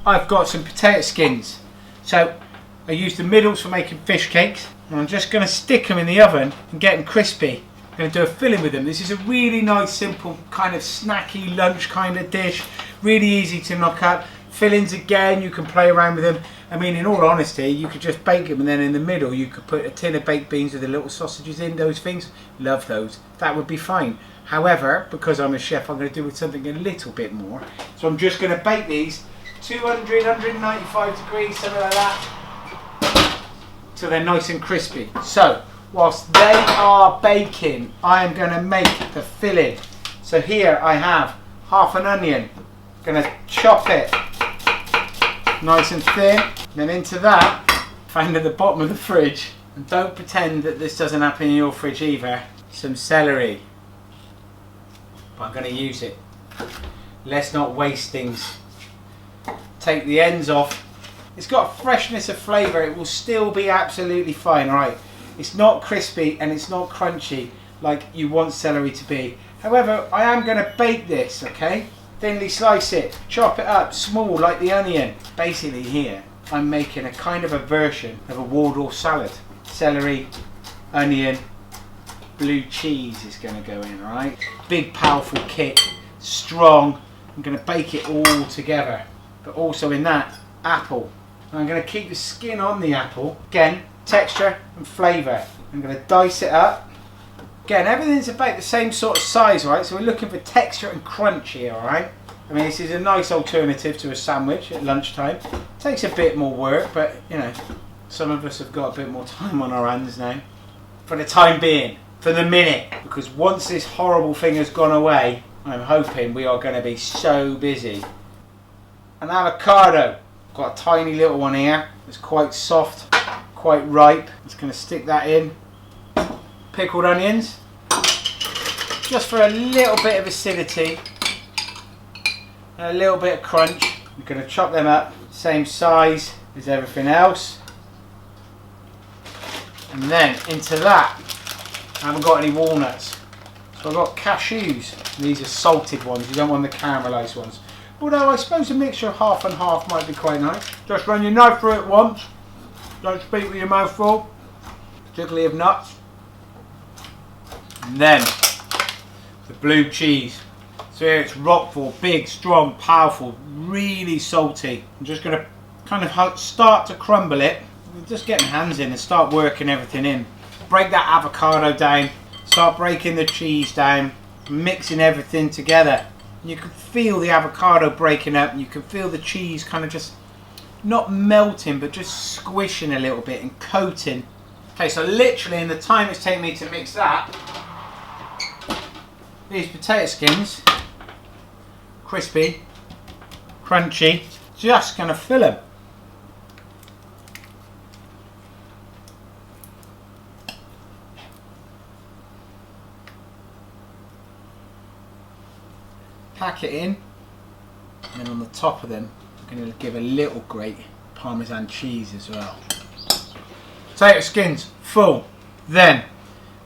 I've got some potato skins. So I use the middles for making fish cakes, and I'm just going to stick them in the oven and get them crispy. I'm going to do a filling with them. This is a really nice, simple, kind of snacky lunch kind of dish. Really easy to knock up. Fillings again, you can play around with them. I mean, in all honesty, you could just bake them, and then in the middle you could put a tin of baked beans with the little sausages in, those things. Love those. That would be fine. However, because I'm a chef, I'm going to do with something a little bit more. So I'm just going to bake these 200, 195 degrees, something like that, till they're nice and crispy. So, whilst they are baking, I am going to make the filling. So here I have half an onion. Going to chop it nice and thin. Then into that, found at the bottom of the fridge, and don't pretend that this doesn't happen in your fridge either, some celery. But I'm going to use it. Let's not waste things. Take the ends off. It's got a freshness of flavour. It will still be absolutely fine, right? It's not crispy and it's not crunchy like you want celery to be. However, I am going to bake this, okay? Thinly slice it, chop it up small like the onion. Basically here, I'm making a kind of a version of a Waldorf salad. Celery, onion, blue cheese is going to go in, right? Big powerful kick, strong. I'm going to bake it all together. But also in that, apple. And I'm going to keep the skin on the apple. Again, texture and flavour. I'm going to dice it up. Again, everything's about the same sort of size, right? So we're looking for texture and crunch here, alright? I mean, this is a nice alternative to a sandwich at lunchtime. Takes a bit more work, but, you know, some of us have got a bit more time on our hands now. For the time being, for the minute, because once this horrible thing has gone away, I'm hoping we are going to be so busy. An avocado. Got a tiny little one here. It's quite soft, quite ripe. Just going to stick that in. Pickled onions, just for a little bit of acidity and a little bit of crunch. I'm going to chop them up, same size as everything else. And then into that, I haven't got any walnuts. So I've got cashews. These are salted ones, you don't want the caramelised ones. Although I suppose a mixture of half and half might be quite nice. Just run your knife through it once. Don't speak with your mouth full, particularly of nuts. And then the blue cheese. So here it's Roquefort, big, strong, powerful, really salty. I'm just going to kind of start to crumble it. Just get my hands in and start working everything in. Break that avocado down, start breaking the cheese down, mixing everything together. You can feel the avocado breaking up, and you can feel the cheese kind of just not melting but just squishing a little bit and coating. Okay, so literally in the time it's taken me to mix that, these potato skins, crispy, crunchy, just going to fill them. Pack it in, and then on the top of them, I'm going to give a little grate Parmesan cheese as well. Potato skins, full. Then,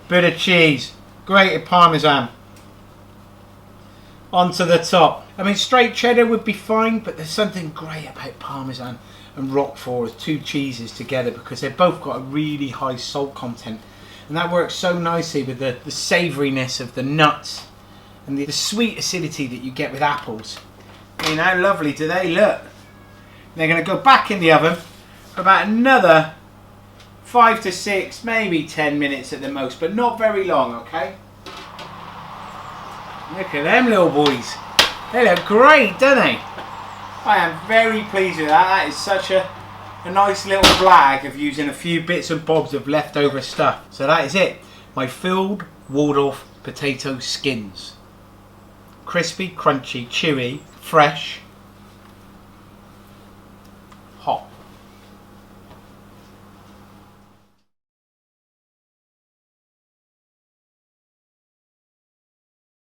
bit of cheese, grated Parmesan. Onto the top. I mean, straight cheddar would be fine, but there's something great about Parmesan and Roquefort as two cheeses together, because they've both got a really high salt content, and that works so nicely with the savouriness of the nuts and the sweet acidity that you get with apples. I mean, how lovely do they look? They're going to go back in the oven for about another 5 to 6, maybe 10 minutes at the most, but not very long, okay? Look at them little boys. They look great, don't they? I am very pleased with that. That is such a nice little blag of using a few bits and bobs of leftover stuff. So that is it. My filled Waldorf potato skins. Crispy, crunchy, chewy, fresh,